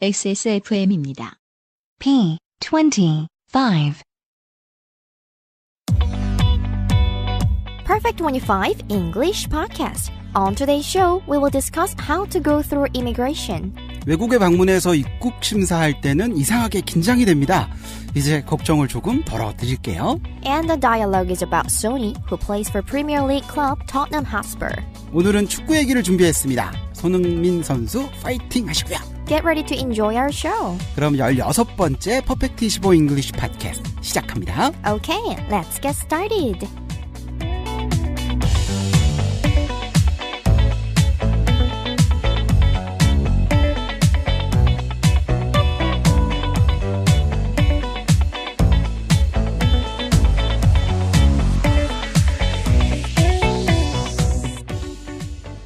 XSFM입니다. P25 Perfect 25 English Podcast. On today's show, we will discuss how to go through immigration. 외국에 방문해서 입국 심사할 때는 이상하게 긴장이 됩니다. 이제 걱정을 조금 덜어드릴게요. And the dialogue is about Sonny, who plays for Premier League club Tottenham Hotspur. 오늘은 축구 얘기를 준비했습니다. 손흥민 선수 파이팅 하시고요. Get ready to enjoy our show. 그럼 16번째 퍼펙트 25 잉글리시 팟캐스트 시작합니다. Okay, let's get started.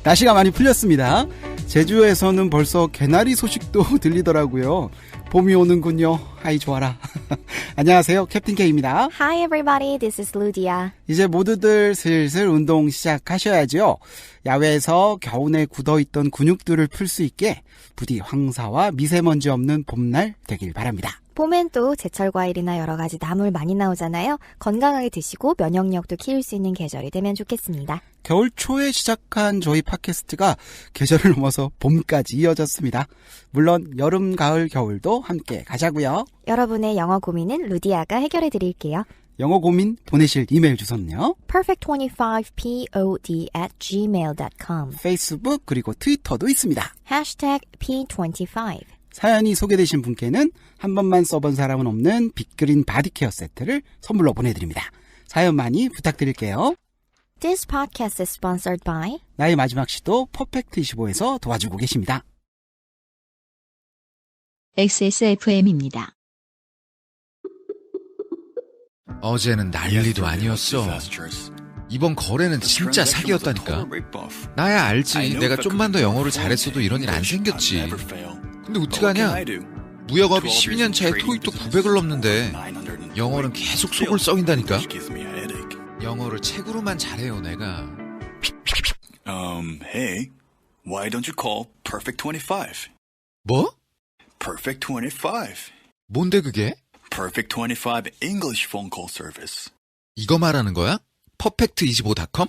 날씨가 많이 풀렸습니다. 제주에서는 벌써 개나리 소식도 들리더라고요. 봄이 오는군요. 아이 좋아라. 안녕하세요. 캡틴 K입니다. Hi everybody, this is Ludia. 이제 모두들 슬슬 운동 시작하셔야죠. 야외에서 겨우내 굳어있던 근육들을 풀 수 있게 부디 황사와 미세먼지 없는 봄날 되길 바랍니다. 봄엔 또 제철 과일이나 여러 가지 나물 많이 나오잖아요. 건강하게 드시고 면역력도 키울 수 있는 계절이 되면 좋겠습니다. 겨울 초에 시작한 저희 팟캐스트가 계절을 넘어서 봄까지 이어졌습니다. 물론 여름, 가을, 겨울도 함께 가자고요. 여러분의 영어 고민은 루디아가 해결해 드릴게요. 영어 고민 보내실 이메일 주소는요. perfect25pod@gmail.com 페이스북 그리고 트위터도 있습니다. hashtag P25 사연이 소개되신 분께는 한 번만 써본 사람은 없는 빅그린 바디케어 세트를 선물로 보내드립니다. 사연 많이 부탁드릴게요. This podcast is sponsored by 나의 마지막 시도 퍼펙트25에서 도와주고 계십니다. XSFM입니다. 어제는 난리도 아니었어. 이번 거래는 진짜 사기였다니까. 나야 알지. 내가 좀만 더 영어를 잘했어도 이런 일 안 생겼지. 근데 어떡하냐? 무역업이 12년 차에 토익도 900을 넘는데 영어는 계속 속을 썩인다니까. 영어를 책으로만 잘해요, 내가. Hey, why don't you call Perfect 25? 뭐? Perfect 25. 뭔데 그게? Perfect 25 English phone call service. 이거 말하는 거야? perfect25.com?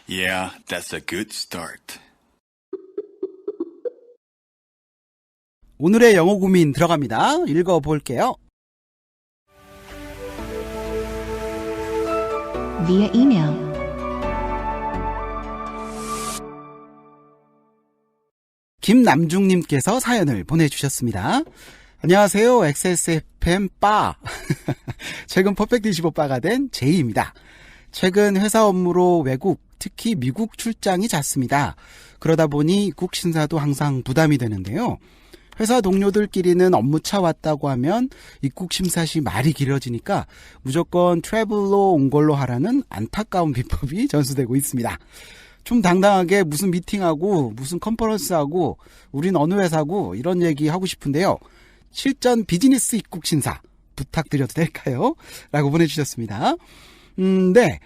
Yeah, that's a good start. 오늘의 영어 고민 들어갑니다. 읽어볼게요. via email. 김남중님께서 사연을 보내주셨습니다. 안녕하세요. XSFM 빠. 최근 퍼펙트25 빠가 된 제이입니다. 최근 회사 업무로 외국, 특히 미국 출장이 잦습니다. 그러다 보니 입국 심사도 항상 부담이 되는데요. 회사 동료들끼리는 업무차 왔다고 하면 입국 심사 시 말이 길어지니까 무조건 트래블로 온 걸로 하라는 안타까운 비법이 전수되고 있습니다. 좀 당당하게 무슨 미팅하고 무슨 컨퍼런스하고 우린 어느 회사고 이런 얘기 하고 싶은데요. 실전 비즈니스 입국 심사 부탁드려도 될까요? 라고 보내주셨습니다. 네.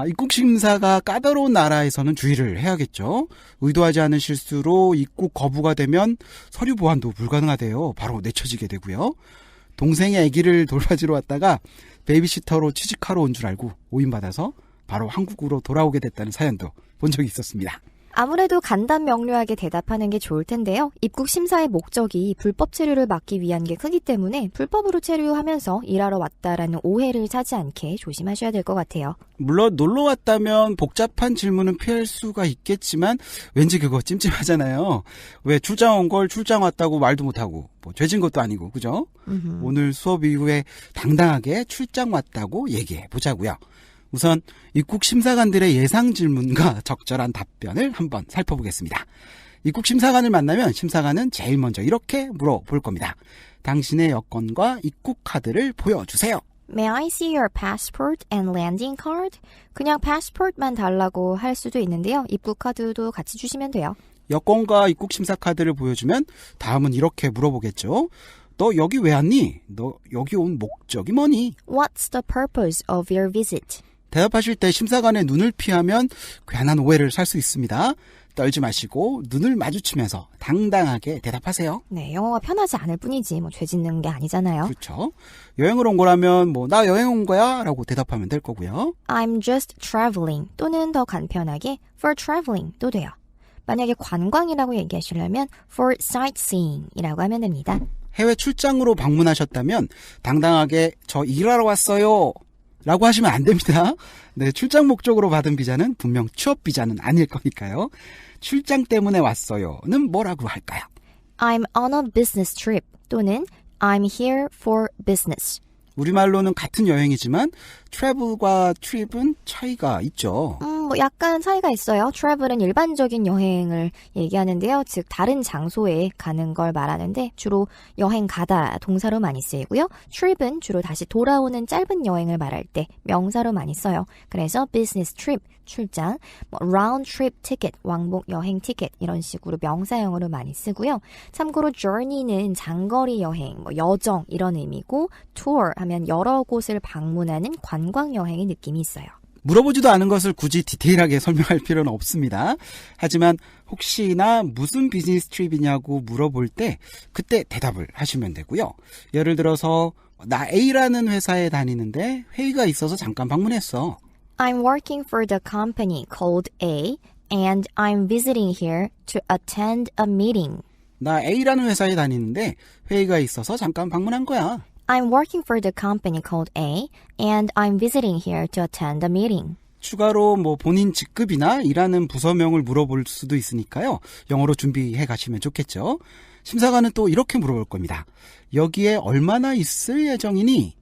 입국 심사가 까다로운 나라에서는 주의를 해야겠죠. 의도하지 않은 실수로 입국 거부가 되면 서류 보완도 불가능하대요. 바로 내쳐지게 되고요. 동생의 아기를 돌봐주러 왔다가 베이비시터로 취직하러 온 줄 알고 오인받아서 바로 한국으로 돌아오게 됐다는 사연도 본 적이 있었습니다. 아무래도 간단 명료하게 대답하는 게 좋을 텐데요. 입국 심사의 목적이 불법 체류를 막기 위한 게 크기 때문에 불법으로 체류하면서 일하러 왔다라는 오해를 사지 않게 조심하셔야 될 것 같아요. 물론 놀러 왔다면 복잡한 질문은 피할 수가 있겠지만 왠지 그거 찜찜하잖아요. 왜 출장 온 걸 출장 왔다고 말도 못하고 뭐 죄진 것도 아니고 그죠? 오늘 수업 이후에 당당하게 출장 왔다고 얘기해 보자고요. 우선 입국 심사관들의 예상 질문과 적절한 답변을 한번 살펴보겠습니다. 입국 심사관을 만나면 심사관은 제일 먼저 이렇게 물어볼 겁니다. 당신의 여권과 입국 카드를 보여주세요. May I see your passport and landing card? 그냥 passport만 달라고 할 수도 있는데요. 입국 카드도 같이 주시면 돼요. 여권과 입국 심사 카드를 보여주면 다음은 이렇게 물어보겠죠. 너 여기 왜 왔니? 너 여기 온 목적이 뭐니? What's the purpose of your visit? 대답하실 때 심사관의 눈을 피하면 괜한 오해를 살 수 있습니다. 떨지 마시고 눈을 마주치면서 당당하게 대답하세요. 네, 영어가 편하지 않을 뿐이지 뭐 죄 짓는 게 아니잖아요. 그렇죠. 여행을 온 거라면 뭐 나 여행 온 거야 라고 대답하면 될 거고요. I'm just traveling 또는 더 간편하게 for traveling도 돼요. 만약에 관광이라고 얘기하시려면 for sightseeing이라고 하면 됩니다. 해외 출장으로 방문하셨다면 당당하게 저 일하러 왔어요 라고 하시면 안 됩니다. 네, 출장 목적으로 받은 비자는 분명 취업 비자는 아닐 거니까요. 출장 때문에 왔어요는 뭐라고 할까요? I'm on a business trip 또는 I'm here for business. 우리말로는 같은 여행이지만 travel과 trip은 차이가 있죠. 뭐 약간 차이가 있어요. travel은 일반적인 여행을 얘기하는데요. 즉 다른 장소에 가는 걸 말하는데 주로 여행 가다 동사로 많이 쓰이고요. trip은 주로 다시 돌아오는 짧은 여행을 말할 때 명사로 많이 써요. 그래서 business trip, 출장, 뭐 round trip ticket, 왕복 여행 티켓 이런 식으로 명사형으로 많이 쓰고요. 참고로 journey는 장거리 여행, 뭐 여정 이런 의미고 tour 하면 여러 곳을 방문하는 관광 여행의 느낌이 있어요. 물어보지도 않은 것을 굳이 디테일하게 설명할 필요는 없습니다. 하지만 혹시나 무슨 비즈니스 트립이냐고 물어볼 때 그때 대답을 하시면 되고요. 예를 들어서 나 A라는 회사에 다니는데 회의가 있어서 잠깐 방문했어. I'm working for the company called A and I'm visiting here to attend a meeting. 나 A라는 회사에 다니는데 회의가 있어서 잠깐 방문한 거야. I'm working for the company called A and I'm visiting here to attend a meeting. 추가로 뭐 본인 직급이나 일하는 부서명을 물어볼 수도 있으니까요. 영어로 준비해 가시면 좋겠죠. 심사관은 또 이렇게 물어볼 겁니다. 여기에 얼마나 있을 예정이니?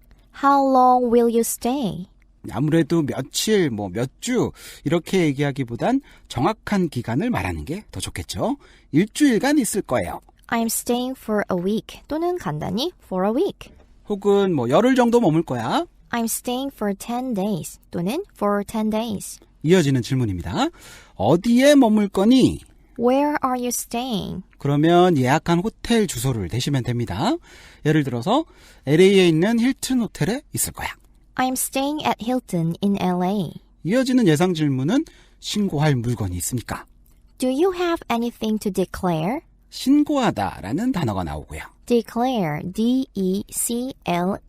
How long will you stay? 아무래도 며칠, 뭐 몇 주 이렇게 얘기하기보단 정확한 기간을 말하는 게 더 좋겠죠. 일주일간 있을 거예요. I'm staying for a week 또는 간단히 for a week. 혹은 뭐 열흘 정도 머물 거야. I'm staying for 10 days 또는 for 10 days. 이어지는 질문입니다. 어디에 머물 거니? Where are you staying? 그러면 예약한 호텔 주소를 대시면 됩니다. 예를 들어서 LA에 있는 힐튼 호텔에 있을 거야. I'm staying at Hilton in LA. 이어지는 예상 질문은 신고할 물건이 있습니까? Do you have anything to declare? 신고하다라는 단어가 나오고요. declare,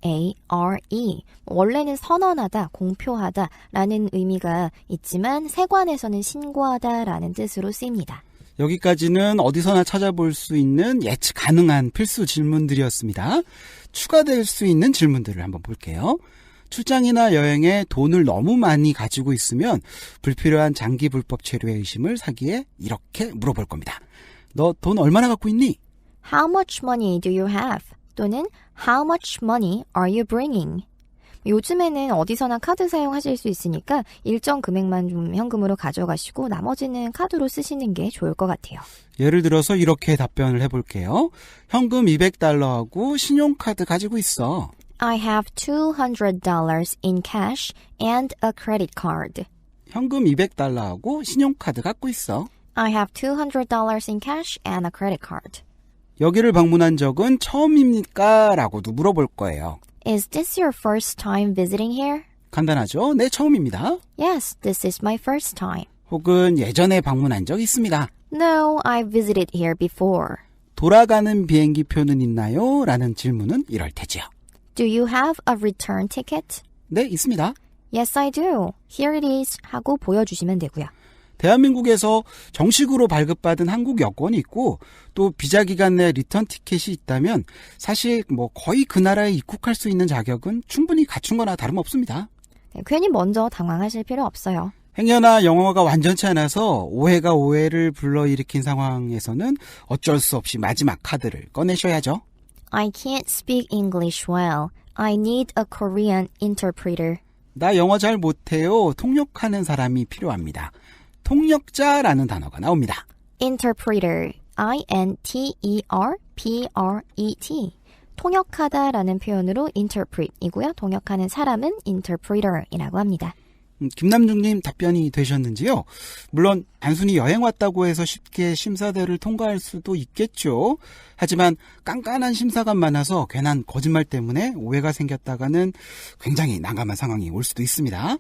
D-E-C-L-A-R-E. 원래는 선언하다, 공표하다라는 의미가 있지만 세관에서는 신고하다라는 뜻으로 쓰입니다. 여기까지는 어디서나 찾아볼 수 있는 예측 가능한 필수 질문들이었습니다. 추가될 수 있는 질문들을 한번 볼게요. 출장이나 여행에 돈을 너무 많이 가지고 있으면 불필요한 장기 불법 체류의 의심을 사기에 이렇게 물어볼 겁니다. 너 돈 얼마나 갖고 있니? How much money do you have? 또는 How much money are you bringing? 요즘에는 어디서나 카드 사용하실 수 있으니까 일정 금액만 좀 현금으로 가져가시고 나머지는 카드로 쓰시는 게 좋을 것 같아요. 예를 들어서 이렇게 답변을 해볼게요. 현금 $200하고 신용카드 가지고 있어. I have $200 in cash and a credit card. 현금 $200하고 신용카드 갖고 있어. I have $200 in cash and a credit card. 여기를 방문한 적은 처음입니까? 라고도 물어볼 거예요. Is this your first time visiting here? 간단하죠? 네, 처음입니다. Yes, this is my first time. 혹은 예전에 방문한 적 있습니다. No, I've visited here before. 돌아가는 비행기 표는 있나요? 라는 질문은 이럴 테지요. Do you have a return ticket? 네, 있습니다. Yes, I do. Here it is 하고 보여주시면 되고요. 대한민국에서 정식으로 발급받은 한국 여권이 있고 또 비자 기간 내 리턴 티켓이 있다면 사실 뭐 거의 그 나라에 입국할 수 있는 자격은 충분히 갖춘 거나 다름없습니다. 네, 괜히 먼저 당황하실 필요 없어요. 행여나 영어가 완전치 않아서 오해가 오해를 불러일으킨 상황에서는 어쩔 수 없이 마지막 카드를 꺼내셔야죠. I can't speak English well. I need a Korean interpreter. 나 영어 잘 못해요. 통역하는 사람이 필요합니다. 통역자라는 단어가 나옵니다. interpreter, I-N-T-E-R-P-R-E-T. 통역하다라는 표현으로 interpret이고요. 통역하는 사람은 interpreter이라고 합니다. 김남중님 답변이 되셨는지요? 물론 단순히 여행 왔다고 해서 쉽게 심사대를 통과할 수도 있겠죠. 하지만 깐깐한 심사가 많아서 괜한 거짓말 때문에 오해가 생겼다가는 굉장히 난감한 상황이 올 수도 있습니다.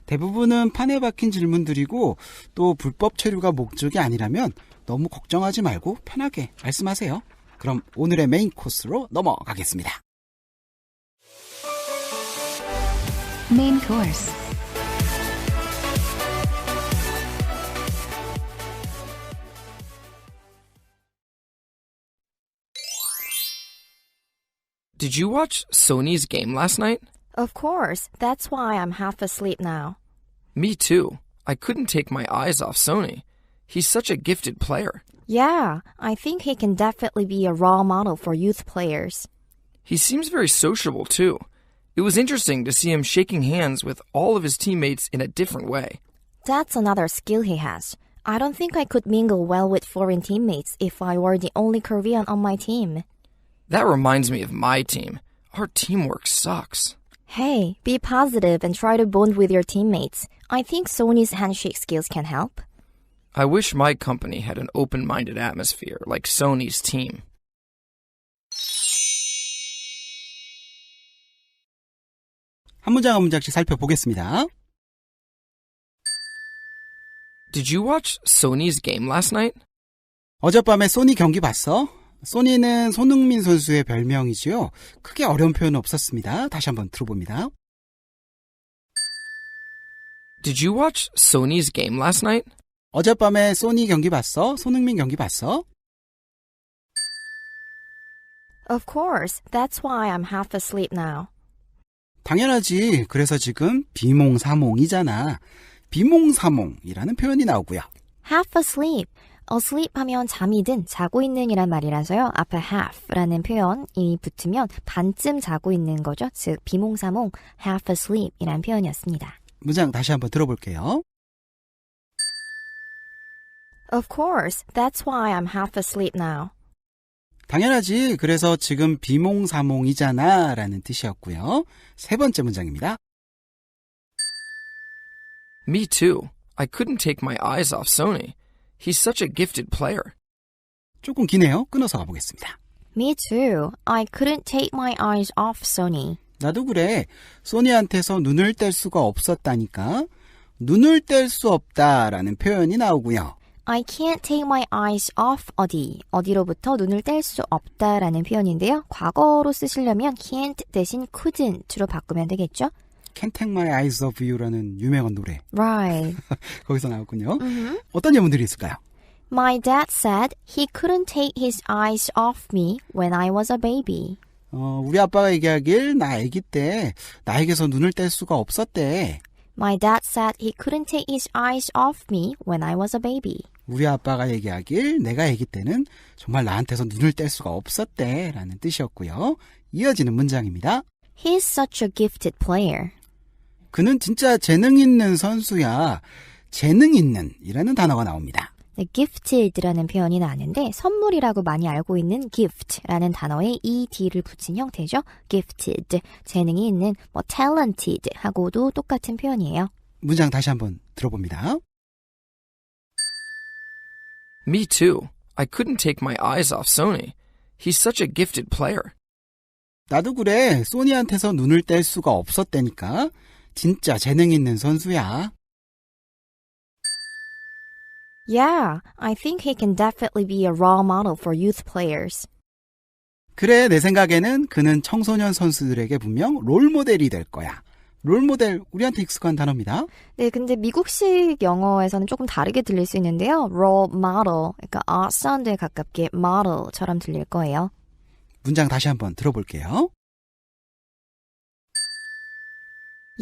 대부분은 판에 박힌 질문들이고 또 불법 체류가 목적이 아니라면 너무 걱정하지 말고 편하게 말씀하세요. 그럼 오늘의 메인 코스로 넘어가겠습니다. Main course. Did you watch Sony's game last night? Of course, that's why I'm half asleep now. Me too. I couldn't take my eyes off Sony. He's such a gifted player. Yeah, I think he can definitely be a role model for youth players. He seems very sociable too. It was interesting to see him shaking hands with all of his teammates in a different way. That's another skill he has. I don't think I could mingle well with foreign teammates if I were the only Korean on my team. That reminds me of my team. Our teamwork sucks. Hey, be positive and try to bond with your teammates. I think Sony's handshake skills can help. I wish my company had an open-minded atmosphere like Sony's team. 한 문장 한 문장씩 살펴보겠습니다. Did you watch Sony's game last night? 어젯밤에 소니 경기 봤어? 소니는 손흥민 선수의 별명이지요. 크게 어려운 표현은 없었습니다. 다시 한번 들어봅니다. Did you watch Sony's game last night? 어젯밤에 소니 경기 봤어? 손흥민 경기 봤어? Of course, that's why I'm half asleep now. 당연하지. 그래서 지금 비몽사몽이잖아. 비몽사몽이라는 표현이 나오고요. Half asleep. asleep 하면 잠이 든, 자고 있는 이란 말이라서요. 앞에 half라는 표현이 붙으면 반쯤 자고 있는 거죠. 즉 비몽사몽 half asleep 이란 표현이었습니다. 문장 다시 한번 들어볼게요. Of course, that's why I'm half asleep now. 당연하지. 그래서 지금 비몽사몽이잖아 라는 뜻이었고요. 세 번째 문장입니다. Me too. I couldn't take my eyes off Sony. He's such a gifted player. 조금 기네요. 끊어서 가보겠습니다. Me too. I couldn't take my eyes off Sony. 나도 그래. 소니한테서 눈을 뗄 수가 없었다니까. 눈을 뗄 수 없다라는 표현이 나오고요. I can't take my eyes off 어디로부터 눈을 뗄 수 없다라는 표현인데요. 과거로 쓰시려면 can't 대신 couldn't로 바꾸면 되겠죠? Can't take my eyes off you라는 유명한 노래. Right. 거기서 나왔군요. 어떤 예문들이 있을까요? My dad said he couldn't take his eyes off me when I was a baby. 우리 아빠가 얘기하길 나 아기 때 나에게서 눈을 뗄 수가 없었대. My dad said he couldn't take his eyes off me when I was a baby. 우리 아빠가 얘기하길 내가 아기 때는 정말 나한테서 눈을 뗄 수가 없었대 라는 뜻이었고요. 이어지는 문장입니다. He's such a gifted player. 그는 진짜 재능 있는 선수야. 재능 있는 이라는 단어가 나옵니다. 네, gifted라는 표현이 나왔는데 선물이라고 많이 알고 있는 gift라는 단어에 ed를 붙인 형태죠. gifted, 재능이 있는 talented 하고도 똑같은 표현이에요. 문장 다시 한번 들어봅니다. Me too. I couldn't take my eyes off Sony. He's such a gifted player. 나도 그래. 소니한테서 눈을 뗄 수가 없었다니까. 진짜 재능 있는 선수야. Yeah, I think he can definitely be a role model for youth players. 그래, 내 생각에는 그는 청소년 선수들에게 분명 롤모델이 될 거야. 롤모델, 우리한테 익숙한 단어입니다. 네, 근데 미국식 영어에서는 조금 다르게 들릴 수 있는데요. role model, 그러니까 R 사운드에 가깝게 model처럼 들릴 거예요. 문장 다시 한번 들어볼게요.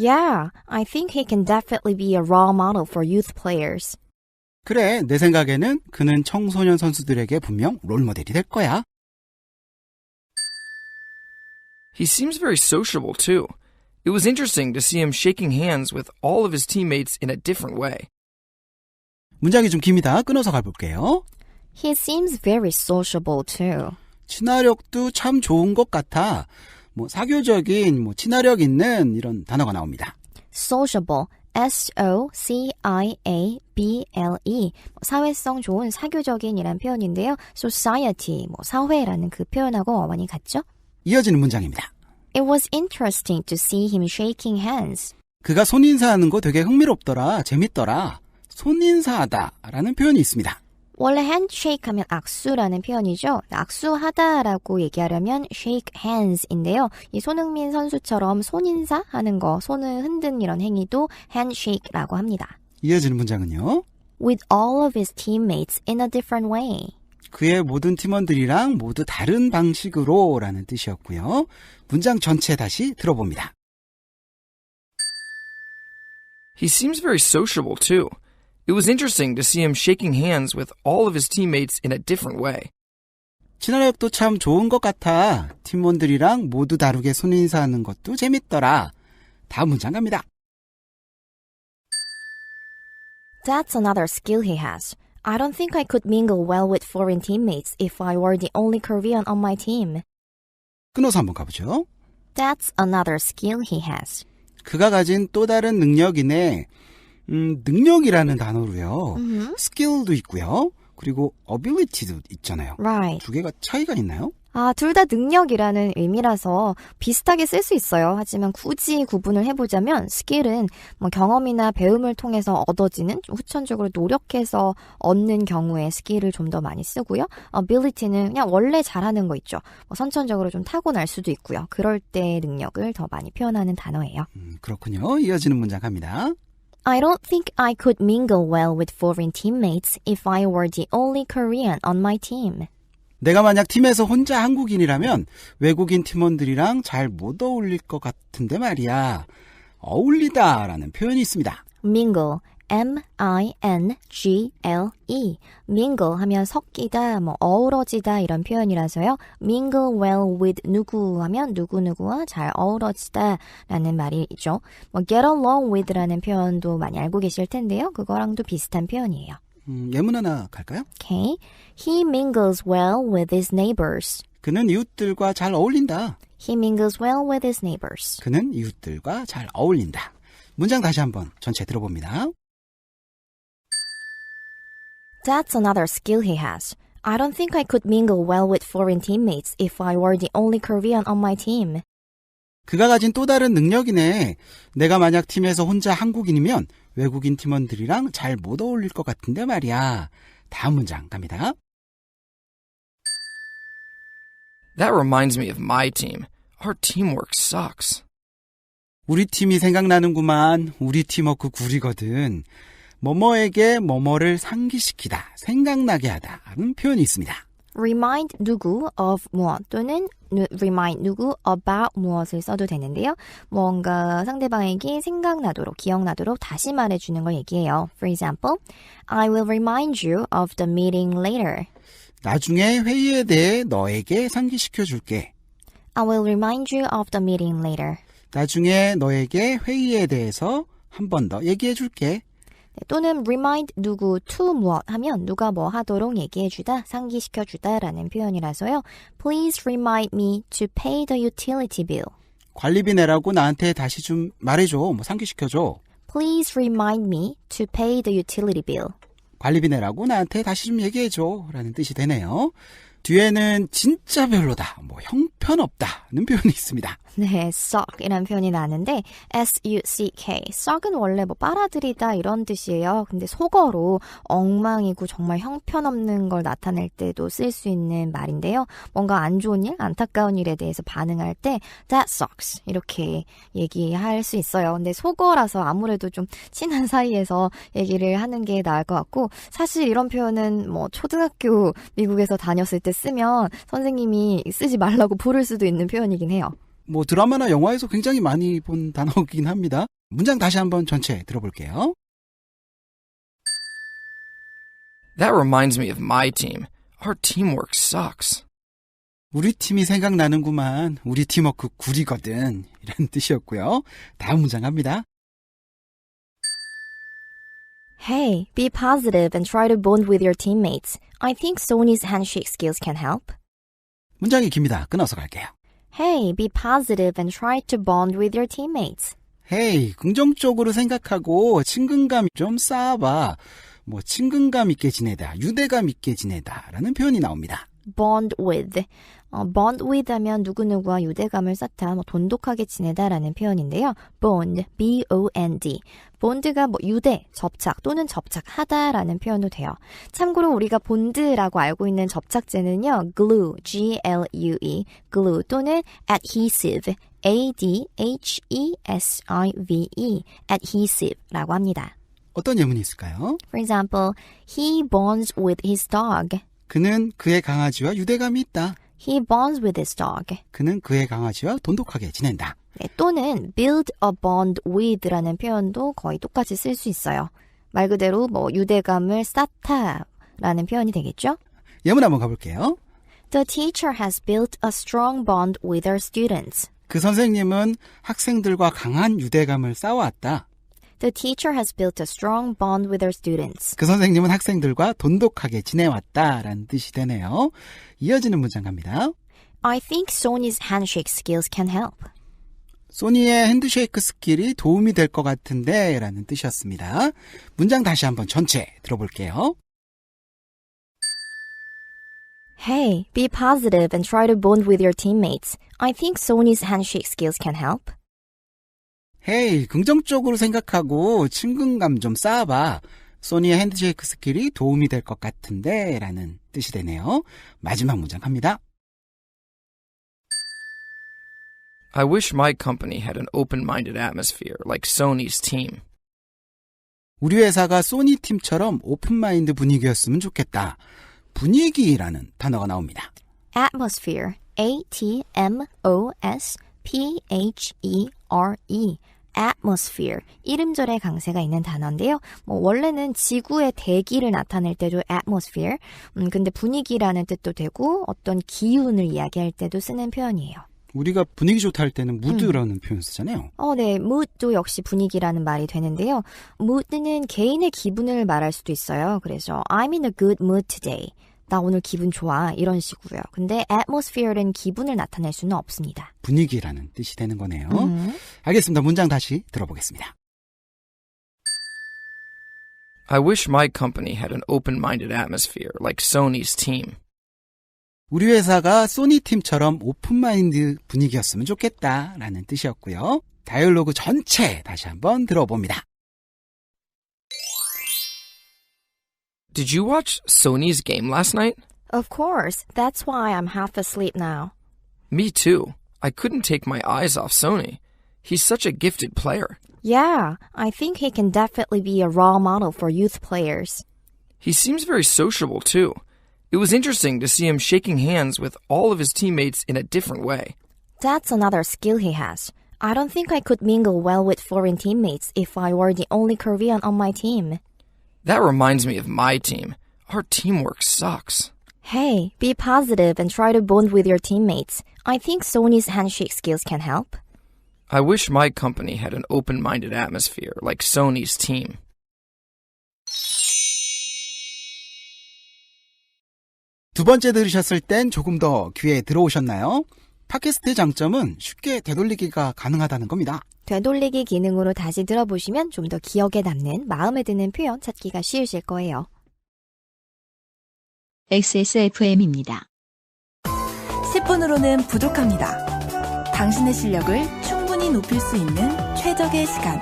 Yeah, I think he can definitely be a role model for youth players. 그래, 내 생각에는 그는 청소년 선수들에게 분명 롤모델이 될 거야. He seems very sociable too. It was interesting to see him shaking hands with all of his teammates in a different way. 문장이 좀 깁니다. 끊어서 가볼게요. He seems very sociable too. 친화력도 참 좋은 것 같아. 사교적인, 친화력 있는 이런 단어가 나옵니다. sociable, S-O-C-I-A-B-L-E 사회성 좋은 사교적인이란 표현인데요. society, 사회라는 그 표현하고 어원이 같죠? 이어지는 문장입니다. It was interesting to see him shaking hands. 그가 손인사하는 거 되게 흥미롭더라, 재밌더라. 손인사하다 라는 표현이 있습니다. 원래 handshake 하면 악수라는 표현이죠. 악수하다라고 얘기하려면 shake hands인데요. 이 손흥민 선수처럼 손인사하는 거, 손을 흔든 이런 행위도 handshake라고 합니다. 이어지는 문장은요. With all of his teammates in a different way. 그의 모든 팀원들이랑 모두 다른 방식으로 라는 뜻이었고요. 문장 전체 다시 들어봅니다. He seems very sociable, too. It was interesting to see him shaking hands with all of his teammates in a different way. 친화력도 참 좋은 것 같아. 팀원들이랑 모두 다르게 손인사하는 것도 재밌더라. 다음 문장 갑니다. That's another skill he has. I don't think I could mingle well with foreign teammates if I were the only Korean on my team. 끊어서 한번 가보죠. That's another skill he has. 그가 가진 또 다른 능력이네. 능력이라는 단어로요. skill도 있고요. 그리고 ability도 있잖아요. Right. 두 개가 차이가 있나요? 둘 다 능력이라는 의미라서 비슷하게 쓸 수 있어요. 하지만 굳이 구분을 해보자면 skill은 뭐 경험이나 배움을 통해서 얻어지는 좀 후천적으로 노력해서 얻는 경우에 skill을 좀 더 많이 쓰고요. ability는 그냥 원래 잘하는 거 있죠. 뭐 선천적으로 좀 타고날 수도 있고요. 그럴 때 능력을 더 많이 표현하는 단어예요. 그렇군요. 이어지는 문장 갑니다. I don't think I could mingle well with foreign teammates if I were the only Korean on my team. 내가 만약 팀에서 혼자 한국인이라면 외국인 팀원들이랑 잘 못 어울릴 것 같은데 말이야. 어울리다 라는 표현이 있습니다. mingle, M-I-N-G-L-E. mingle 하면 섞이다, 뭐 어우러지다 이런 표현이라서요. mingle well with 누구 하면 누구누구와 잘 어우러지다 라는 말이죠. 뭐 get along with 라는 표현도 많이 알고 계실 텐데요. 그거랑도 비슷한 표현이에요. 예문 하나 갈까요? Okay. He mingles well with his neighbors. 그는 이웃들과 잘 어울린다. He mingles well with his neighbors. 그는 이웃들과 잘 어울린다. 문장 다시 한번 전체 들어봅니다. That's another skill he has. I don't think I could mingle well with foreign teammates if I were the only Korean on my team. 그가 가진 또 다른 능력이네. 내가 만약 팀에서 혼자 한국인이면 외국인 팀원들이랑 잘 못 어울릴 것 같은데 말이야. 다음 문장 갑니다. That reminds me of my team. Our teamwork sucks. 우리 팀이 생각나는구만. 우리 팀워크 구리거든. 뭐뭐에게 뭐뭐를 상기시키다, 생각나게 하다라는 표현이 있습니다. remind 누구 of 무엇 또는 remind 누구 about 무엇을 써도 되는데요. 뭔가 상대방에게 생각나도록, 기억나도록 다시 말해주는 걸 얘기해요. For example, I will remind you of the meeting later. 나중에 회의에 대해 너에게 상기시켜 줄게. I will remind you of the meeting later. 나중에 너에게 회의에 대해서 한 번 더 얘기해 줄게. 또는 remind 누구 to 무엇 하면 누가 뭐 하도록 얘기해주다, 상기시켜주다 라는 표현이라서요. Please remind me to pay the utility bill. 관리비 내라고 나한테 다시 좀 말해줘. 뭐 상기시켜줘. Please remind me to pay the utility bill. 관리비 내라고 나한테 다시 좀 얘기해줘. 라는 뜻이 되네요. 뒤에는 진짜 별로다, 뭐 형편없다는 표현이 있습니다. 네, suck이라는 표현이 나는데 S-U-C-K, suck은 원래 뭐 빨아들이다 이런 뜻이에요. 근데 속어로 엉망이고 정말 형편없는 걸 나타낼 때도 쓸 수 있는 말인데요. 뭔가 안 좋은 일, 안타까운 일에 대해서 반응할 때 that sucks 이렇게 얘기할 수 있어요. 근데 속어라서 아무래도 좀 친한 사이에서 얘기를 하는 게 나을 것 같고, 사실 이런 표현은 뭐 초등학교 미국에서 다녔을 때 쓰면 선생님이 쓰지 말라고 부를 수도 있는 표현이긴 해요. 뭐 드라마나 영화에서 굉장히 많이 본 단어이긴 합니다. 문장 다시 한번 전체 들어볼게요. That reminds me of my team. Our teamwork sucks. 우리 팀이 생각나는구만. 우리 팀워크 구리거든. 이런 뜻이었고요. 다음 문장 갑니다. Hey, be positive and try to bond with your teammates. I think Sony's handshake skills can help. 문장이 깁니다. 끊어서 갈게요. Hey, be positive and try to bond with your teammates. Hey, 긍정적으로 생각하고 친근감 좀 쌓아봐. 뭐 친근감 있게 지내다, 유대감 있게 지내다 라는 표현이 나옵니다. bond with. bond with 하면 누구누구와 유대감을 쌓다, 돈독하게 지내다라는 표현인데요. bond, B-O-N-D. bond가 유대, 접착 또는 접착하다라는 표현도 돼요. 참고로 우리가 본드라고 알고 있는 접착제는요. glue, G-L-U-E, glue 또는 adhesive, A-D-H-E-S-I-V-E, adhesive라고 합니다. 어떤 예문이 있을까요? For example, he bonds with his dog. 그는 그의 강아지와 유대감이 있다. He bonds with his dog. 그는 그의 강아지와 돈독하게 지낸다. 네, 또는 build a bond with라는 표현도 거의 똑같이 쓸 수 있어요. 말 그대로 유대감을 쌓다라는 표현이 되겠죠? 예문 한번 가볼게요. The teacher has built a strong bond with her students. 그 선생님은 학생들과 강한 유대감을 쌓아왔다. The teacher has built a strong bond with her students. 그 선생님은 학생들과 돈독하게 지내왔다라는 뜻이 되네요. 이어지는 문장 갑니다. I think Sony's handshake skills can help. 소니의 핸드쉐이크 스킬이 도움이 될 것 같은데 라는 뜻이었습니다. 문장 다시 한번 전체 들어볼게요. Hey, be positive and try to bond with your teammates. I think Sony's handshake skills can help. 헤이, 긍정적으로 생각하고 친근감 좀 쌓아봐. 소니의 핸드쉐이크 스킬이 도움이 될 것 같은데 라는 뜻이 되네요. 마지막 문장 갑니다. I wish my company had an open-minded atmosphere like Sony's team. 우리 회사가 소니 팀처럼 오픈마인드 분위기였으면 좋겠다. 분위기라는 단어가 나옵니다. Atmosphere, A-T-M-O-S-P-H-E-R-E. atmosphere, 이름절의 강세가 있는 단어인데요. 원래는 지구의 대기를 나타낼 때도 atmosphere, 근데 분위기라는 뜻도 되고 어떤 기운을 이야기할 때도 쓰는 표현이에요. 우리가 분위기 좋다 할 때는 mood라는 표현 쓰잖아요. 네, mood도 역시 분위기라는 말이 되는데요. mood는 개인의 기분을 말할 수도 있어요. 그래서 I'm in a good mood today. 나 오늘 기분 좋아. 이런 식으로요. 근데 atmosphere는 기분을 나타낼 수는 없습니다. 분위기라는 뜻이 되는 거네요. 알겠습니다. 문장 다시 들어보겠습니다. I wish my company had an open-minded atmosphere like Sony's team. 우리 회사가 소니 팀처럼 오픈마인드 분위기였으면 좋겠다 라는 뜻이었고요. 다이얼로그 전체 다시 한번 들어봅니다. Did you watch Sony's game last night? Of course. That's why I'm half asleep now. Me too. I couldn't take my eyes off Sony. He's such a gifted player. Yeah, I think he can definitely be a role model for youth players. He seems very sociable too. It was interesting to see him shaking hands with all of his teammates in a different way. That's another skill he has. I don't think I could mingle well with foreign teammates if I were the only Korean on my team. That reminds me of my team. Our teamwork sucks. Hey, be positive and try to bond with your teammates. I think Sony's handshake skills can help. I wish my company had an open-minded atmosphere like Sony's team. 두 번째 들으셨을 땐 조금 더 귀에 들어오셨나요? 팟캐스트의 장점은 쉽게 되돌리기가 가능하다는 겁니다. 되돌리기 기능으로 다시 들어보시면 좀 더 기억에 남는 마음에 드는 표현 찾기가 쉬우실 거예요. XSFM입니다. 10분으로는 부족합니다. 당신의 실력을 충분히 높일 수 있는 최적의 시간.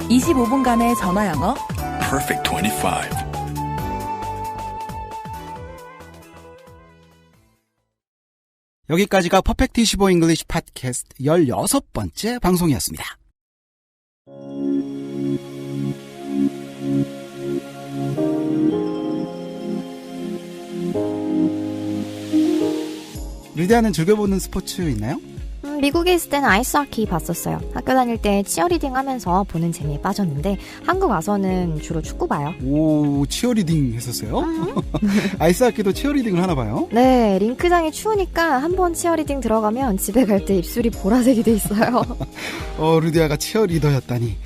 25분간의 전화 영어. Perfect 25. 여기까지가 퍼펙트 25 잉글리시 팟캐스트 16번째 방송이었습니다. 리디아는 즐겨보는 스포츠 있나요? 미국에 있을 때는 아이스하키 봤었어요. 학교 다닐 때 치어리딩 하면서 보는 재미에 빠졌는데 한국 와서는 주로 축구 봐요. 오, 치어리딩 했었어요? 아이스하키도 치어리딩을 하나 봐요? 네, 링크장이 추우니까 한번 치어리딩 들어가면 집에 갈 때 입술이 보라색이 돼 있어요. 루디아가 치어리더였다니.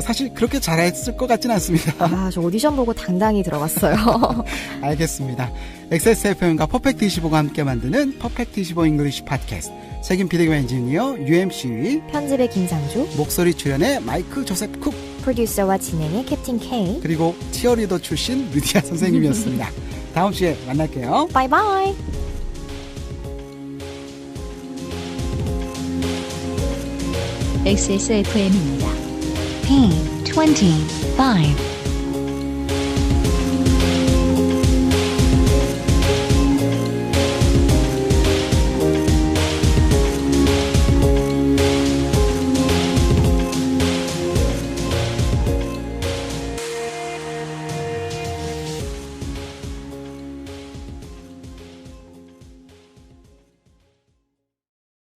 사실 그렇게 잘했을 것 같진 않습니다. 저 오디션 보고 당당히 들어갔어요. 알겠습니다. XSFM과 퍼펙트 25가 함께 만드는 퍼펙트 25 잉글리시 팟캐스트. 책임 비디오 엔지니어 UMC, 편집의 김상주, 목소리 출연의 마이크 조셉 쿡, 프로듀서와 진행의 캡틴 K, 그리고 치어리더 출신 루디아 선생님이었습니다. 다음 주에 만날게요. 바이바이. XSFM입니다. P25